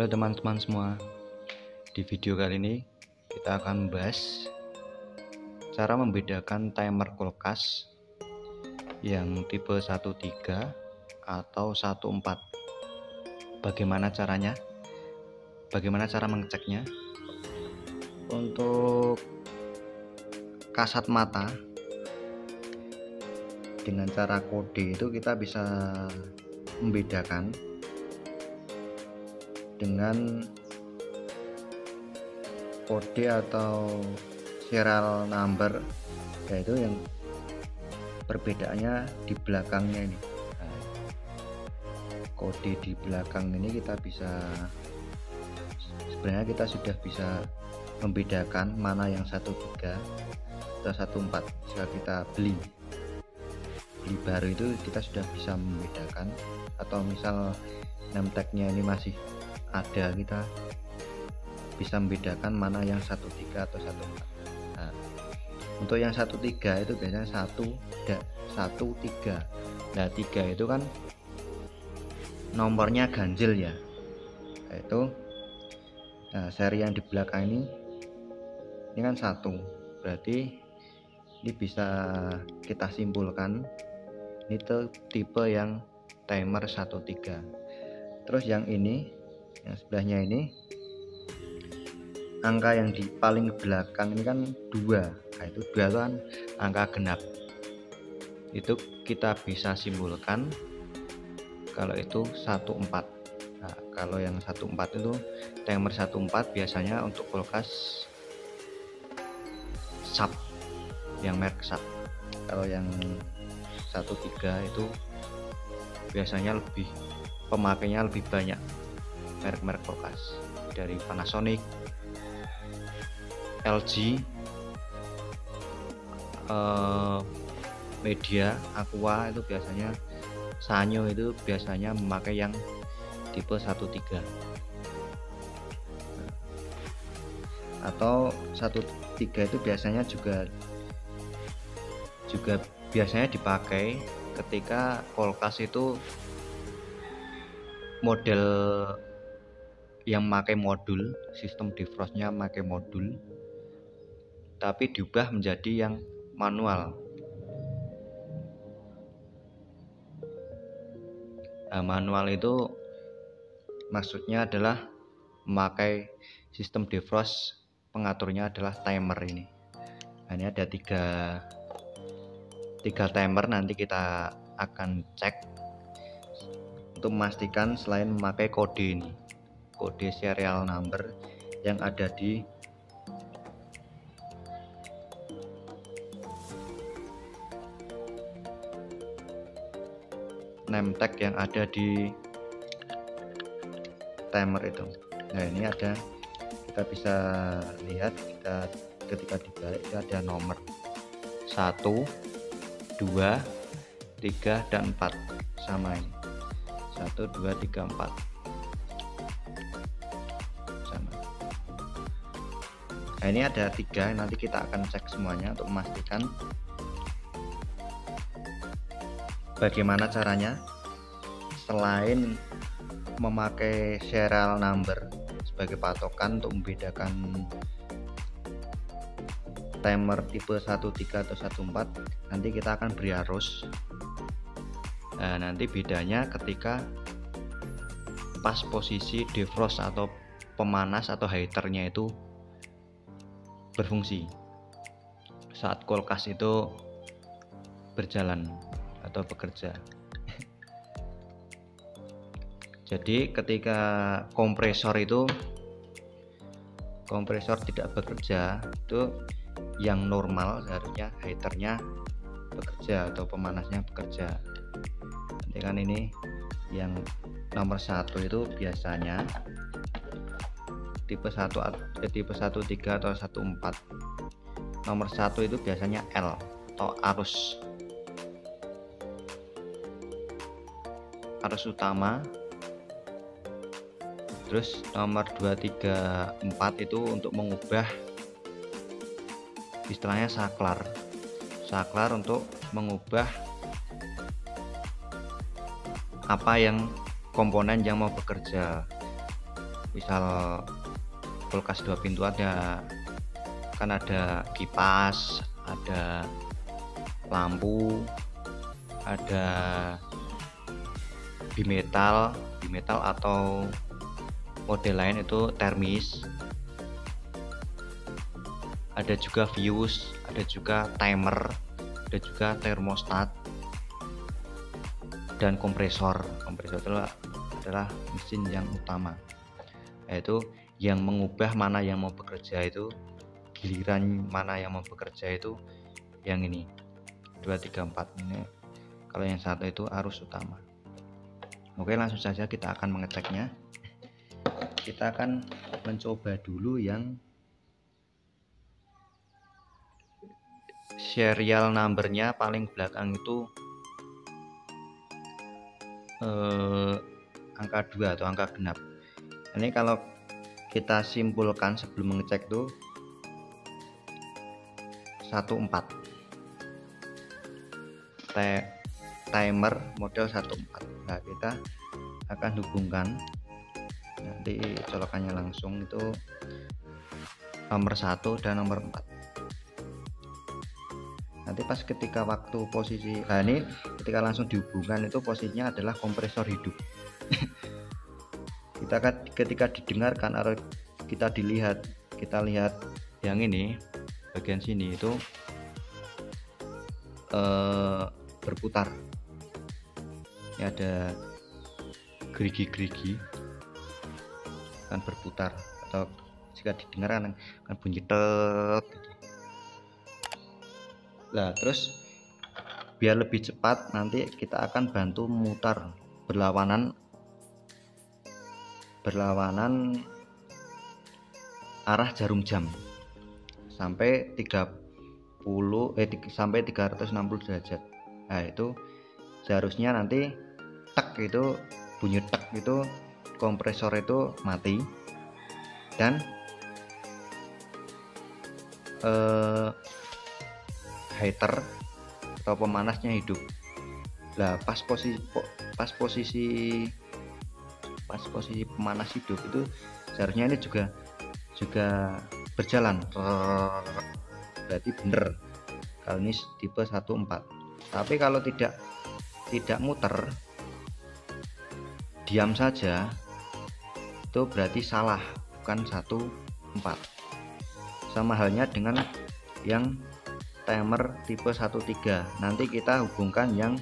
Halo teman-teman semua, di video kali ini kita akan membahas cara membedakan timer kulkas yang tipe 13 atau 14. Bagaimana caranya? Bagaimana cara mengeceknya? Untuk kasat mata dengan cara kode itu kita bisa membedakan dengan kode atau serial number, yaitu yang perbedaannya di belakangnya ini. Nah, kode di belakang ini sebenarnya kita sudah bisa membedakan mana yang 13 atau 14. Jika kita beli baru itu kita sudah bisa membedakan, atau misal name tag-nya ini masih ada, kita bisa membedakan mana yang 13 atau 14. Nah, untuk yang 13 itu biasanya 13. Nah, 3 itu kan nomornya ganjil ya, yaitu seri yang di belakang ini kan 1, berarti ini bisa kita simpulkan ini tipe yang timer 13. Terus yang ini, yang sebelahnya ini, angka yang di paling belakang ini kan 2. Nah, itu 2 kan angka genap. Itu kita bisa simpulkan kalau itu 14. Nah, kalau yang 14 itu timer 14 biasanya untuk kulkas SAP, yang merek SAP. Kalau yang 13 itu biasanya pemakainya lebih banyak, merek-merek kulkas dari Panasonic, LG, Media, Aqua, itu biasanya, Sanyo itu biasanya memakai yang tipe 13. Atau 13 itu biasanya juga biasanya dipakai ketika kulkas itu model yang memakai modul, sistem defrostnya memakai modul, tapi diubah menjadi yang manual. Nah, manual itu maksudnya adalah memakai sistem defrost, pengaturnya adalah timer ini. Nah, ini ada tiga timer, nanti kita akan cek untuk memastikan selain memakai kode ini, kode serial number yang ada di name tag yang ada di timer itu. Nah, ini ada, kita bisa lihat, ketika dibalik itu ada nomor 1, 2, 3, dan 4 sama ini. 1, 2, 3, 4 sama. Nah, ini ada 3, nanti kita akan cek semuanya untuk memastikan. Bagaimana caranya? Selain memakai serial number sebagai patokan untuk membedakan timer tipe 13 atau 14, nanti kita akan beri arus. Nah, nanti bedanya ketika pas posisi defrost atau pemanas atau heaternya itu berfungsi saat kulkas itu berjalan atau bekerja. Jadi ketika kompresor tidak bekerja, itu yang normal seharusnya heaternya bekerja atau pemanasnya bekerja. Nanti kan ini yang nomor 1 itu biasanya tipe 13 atau 14. Nomor 1 itu biasanya L atau arus utama. Terus nomor 2, 3, 4 itu untuk mengubah, istilahnya saklar untuk mengubah apa yang komponen yang mau bekerja. misal kulkas 2 pintu kan ada kipas, ada lampu, ada bimetal atau model lain itu termis, ada juga fuse, ada juga timer, ada juga termostat, dan kompresor. Kompresor itu adalah mesin yang utama, yaitu yang mengubah mana yang mau bekerja itu, giliran mana yang mau bekerja itu yang ini 2, 3, 4 ini. Kalau yang satu itu arus utama. Oke, langsung saja kita akan mengeceknya. Kita akan mencoba dulu yang serial numbernya paling belakang itu angka 2 atau angka genap. Ini kalau kita simpulkan sebelum mengecek tuh 14 timer model 14. Nah, kita akan hubungkan, nanti colokannya langsung itu nomor 1 dan nomor 4. Nanti pas ketika waktu posisi, nah ini ketika langsung dihubungkan itu posisinya adalah kompresor hidup. Ketika didengarkan atau kita lihat yang ini bagian sini itu berputar. Ini ada gerigi-gerigi kan berputar, atau jika didengar kan bunyi tet gitu. Nah, terus biar lebih cepat nanti kita akan bantu memutar berlawanan arah jarum jam sampai 360 derajat. Nah, itu seharusnya nanti tek itu bunyi tek itu kompresor itu mati dan heater atau pemanasnya hidup. Nah, pas posisi pemanas hidup itu seharusnya ini juga berjalan, berarti bener kalau ini tipe 14. Tapi kalau tidak muter, diam saja, itu berarti salah, bukan 14. Sama halnya dengan yang timer tipe 13. Nanti kita hubungkan yang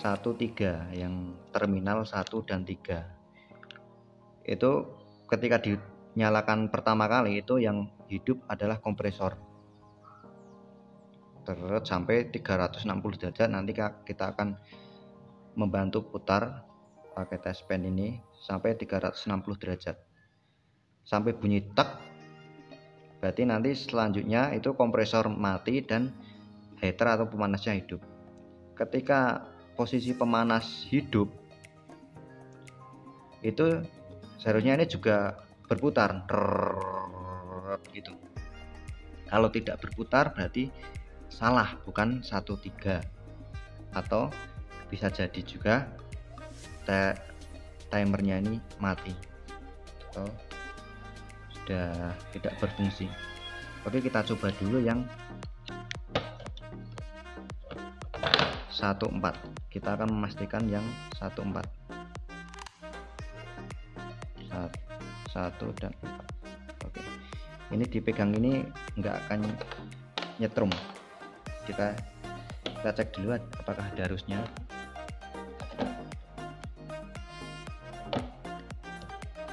13, yang terminal 1 dan 3. Itu ketika dinyalakan pertama kali itu yang hidup adalah kompresor. Terus sampai 360 derajat, nanti kita akan membantu putar pakai test pen ini sampai 360 derajat. Sampai bunyi tek, berarti nanti selanjutnya itu kompresor mati dan heater atau pemanasnya hidup. Ketika posisi pemanas hidup itu seharusnya ini juga berputar gitu. Kalau tidak berputar berarti salah, bukan 13, atau bisa jadi juga timernya ini mati atau sudah tidak berfungsi. Oke, kita coba dulu yang 14. Kita akan memastikan yang 14. 1 dan 4. Oke, ini dipegang ini enggak akan nyetrum. Kita cek dulu apakah ada arusnya.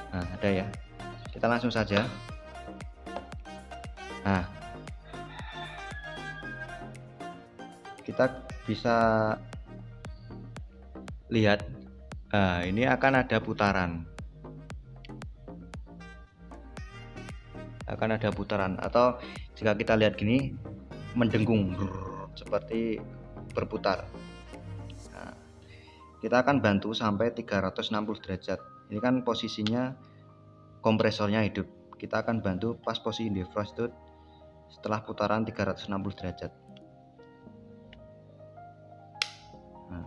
Nah, ada ya. Kita langsung saja. Nah, kita bisa lihat, nah, ini akan ada putaran. Atau jika kita lihat gini mendengung seperti berputar. Nah, kita akan bantu sampai 360 derajat. Ini kan posisinya kompresornya hidup. Kita akan bantu pas posisi defrost itu setelah putaran 360 derajat. Nah,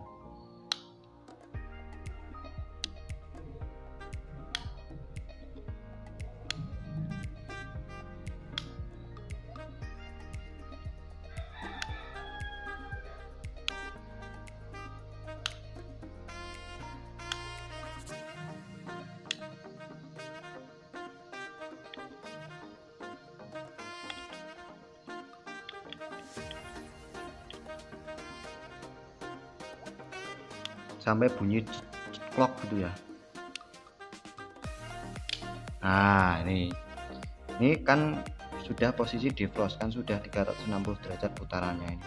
sampai bunyi clock gitu ya. Nah, ini kan sudah posisi defrost, kan sudah 360 derajat putarannya ini.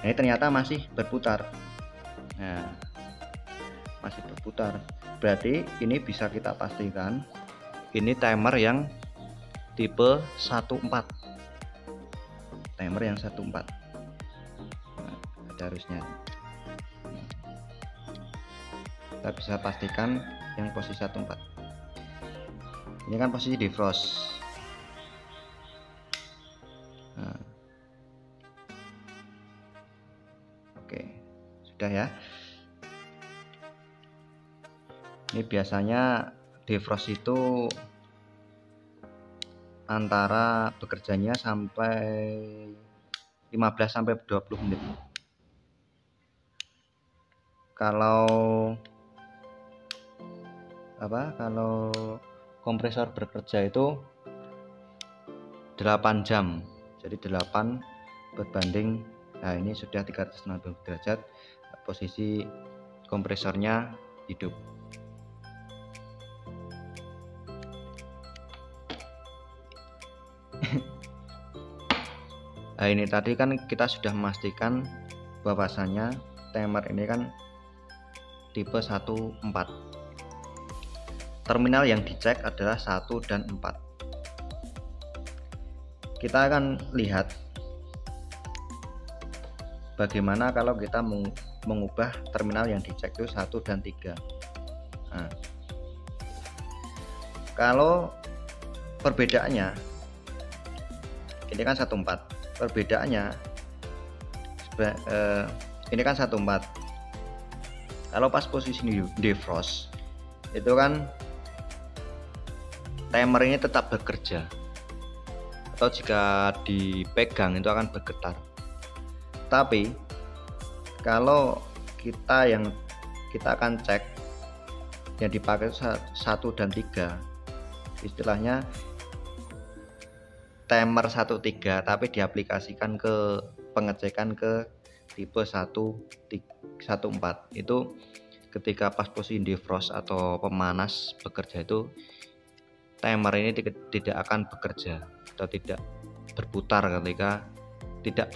Ini ternyata masih berputar. Nah, masih berputar. Berarti ini bisa kita pastikan ini timer yang tipe 14. Timer yang 14. Nah, ada harusnya. Kita bisa pastikan yang posisi 14. Ini kan posisi defrost. Nah. Oke, sudah ya. Ini biasanya defrost itu antara bekerjanya sampai 15 sampai 20 menit. Kalau kompresor bekerja itu 8 jam. Jadi 8 berbanding, nah ini sudah 360 derajat, posisi kompresornya hidup. Nah, ini tadi kan kita sudah memastikan bahwasanya timer ini kan tipe 14. Terminal yang dicek adalah 1 dan 4. Kita akan lihat bagaimana kalau kita mengubah terminal yang dicek itu 1 dan 3. Nah, kalau perbedaannya ini kan 14, perbedaannya ini kan 14. Kalau pas posisi defrost itu kan timer ini tetap bekerja, atau jika dipegang itu akan bergetar. Tapi kalau kita akan cek yang dipakai 1 dan 3, istilahnya timer 13 tapi diaplikasikan ke pengecekan ke tipe 14. Itu ketika pas posisi defrost atau pemanas bekerja itu timer ini tidak akan bekerja atau tidak berputar ketika tidak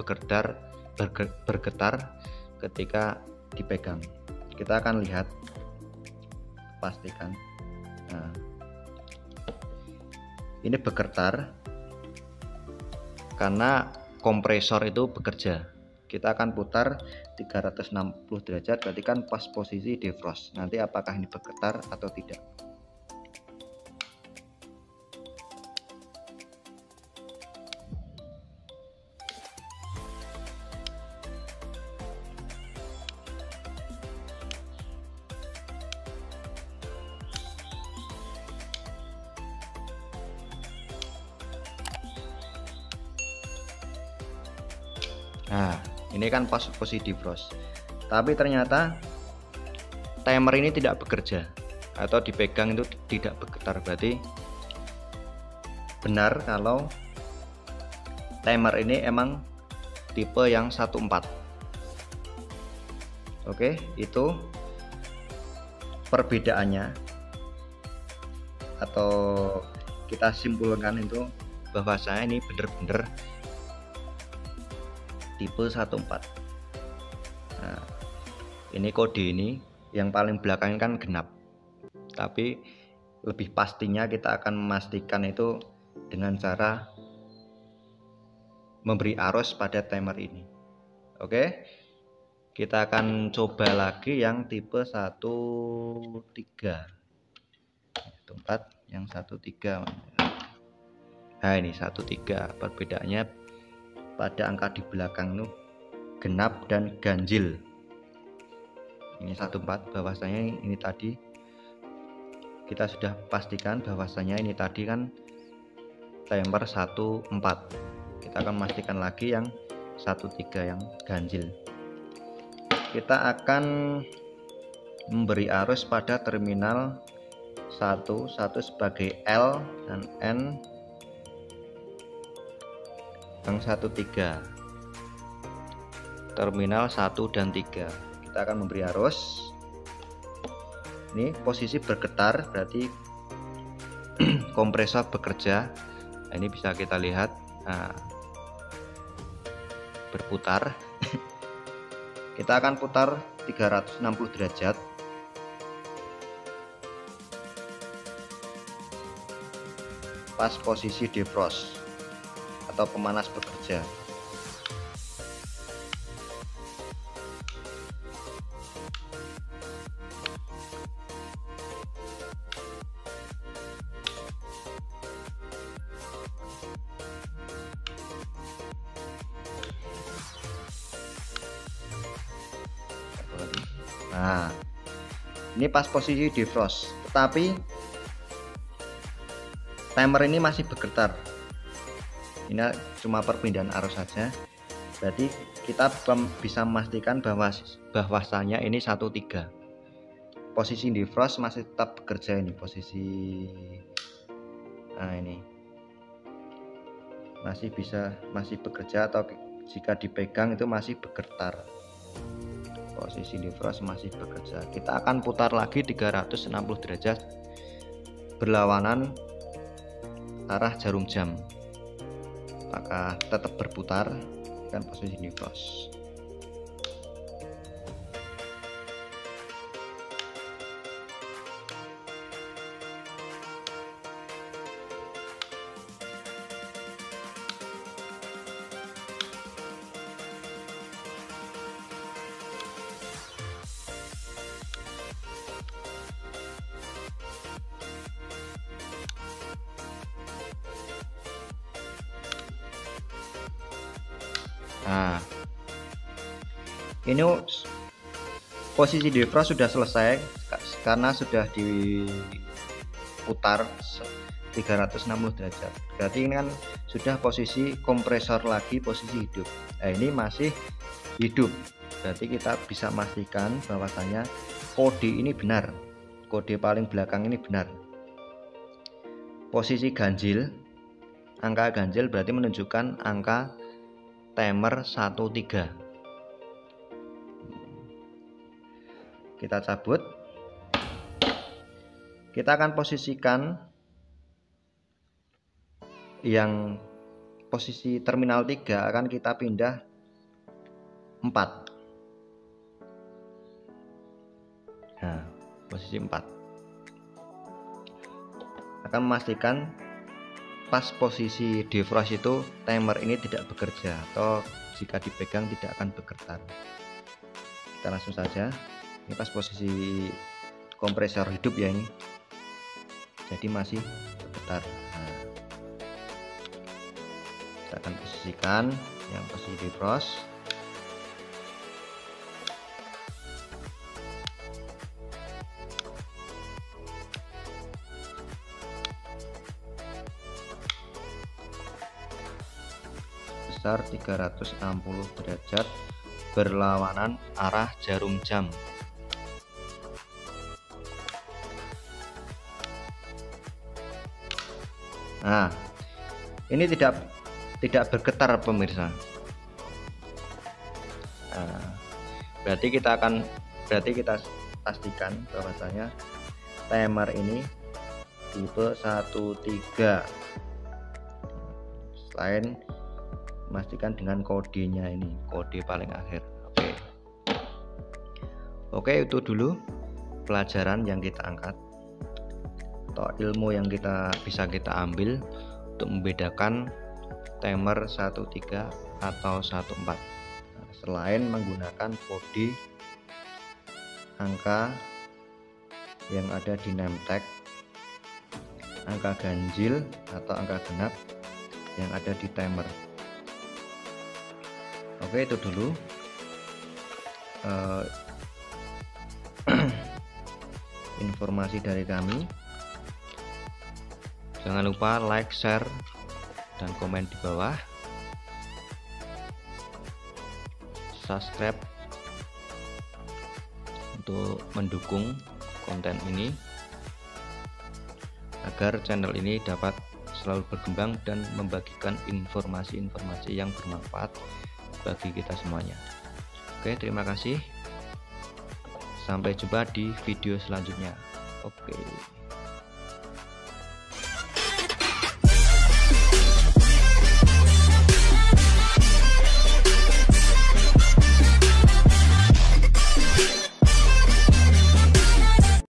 bergetar ketika dipegang. Kita akan lihat, pastikan. Nah, ini bergetar karena kompresor itu bekerja. Kita akan putar 360 derajat, berarti kan pas posisi defrost. Nanti apakah ini bergetar atau tidak. Nah, ini kan pas posisi defrost, tapi ternyata timer ini tidak bekerja atau dipegang itu tidak bergetar. Berarti benar kalau timer ini emang tipe yang 14. Oke, itu perbedaannya, atau kita simpulkan itu bahwasanya ini benar-benar tipe 14. Nah, ini kode ini yang paling belakang kan genap, tapi lebih pastinya kita akan memastikan itu dengan cara memberi arus pada timer ini. Oke, kita akan coba lagi yang tipe 13. 4 yang 13. Nah, ini 13, perbedaannya pada angka di belakang itu genap dan ganjil. Ini 14, bahwasanya ini tadi kita sudah pastikan bahwasanya ini tadi kan timer 14. Kita akan memastikan lagi yang 13 yang ganjil. Kita akan memberi arus pada terminal 1 sebagai L dan N yang 13, terminal 1 dan 3. kita akan memberi arus. Ini posisi bergetar berarti kompresor bekerja. Nah, ini bisa kita lihat, nah, berputar. Kita akan putar 360 derajat. Pas posisi defrost atau pemanas bekerja. Nah, ini pas posisi defrost, tetapi timer ini masih bergetar. Ini cuma perpindahan arus saja. Berarti kita bisa memastikan bahwasanya ini 13. Posisi defrost masih tetap bekerja ini posisi. Nah, ini masih bekerja, atau jika dipegang itu masih bergetar. Posisi defrost masih bekerja. Kita akan putar lagi 360 derajat berlawanan arah jarum jam. Apakah tetap berputar kan posisi defrost. Nah, ini posisi defrost sudah selesai karena sudah diputar 360 derajat. Berarti ini kan sudah posisi kompresor lagi, posisi hidup. Nah, ini masih hidup. Berarti kita bisa memastikan bahwasanya kode ini benar. Kode paling belakang ini benar. Posisi ganjil, angka ganjil berarti menunjukkan angka timer 13. Kita cabut. Kita akan posisikan yang posisi terminal 3 akan kita pindah 4. Nah, posisi 4 akan memastikan pas posisi defrost itu timer ini tidak bekerja, atau jika dipegang tidak akan bergetar. Kita langsung saja, ini pas posisi kompresor hidup ya, ini jadi masih bergetar. Nah, kita akan posisikan yang posisi defrost. Besar 360 derajat berlawanan arah jarum jam. Nah, ini tidak bergetar pemirsa. Nah, berarti kita pastikan bahwasanya timer ini tipe 13. Selain memastikan dengan kodenya, ini kode paling akhir. Oke, itu dulu pelajaran yang kita angkat atau ilmu yang bisa kita ambil untuk membedakan timer 13 atau 14. Nah, selain menggunakan kode angka yang ada di name tag, angka ganjil atau angka genap yang ada di timer. Oke, itu dulu informasi dari kami. Jangan lupa like, share, dan komen di bawah. Subscribe untuk mendukung konten ini agar channel ini dapat selalu berkembang dan membagikan informasi-informasi yang bermanfaat bagi kita semuanya. Oke, terima kasih. Sampai jumpa di video selanjutnya. Oke.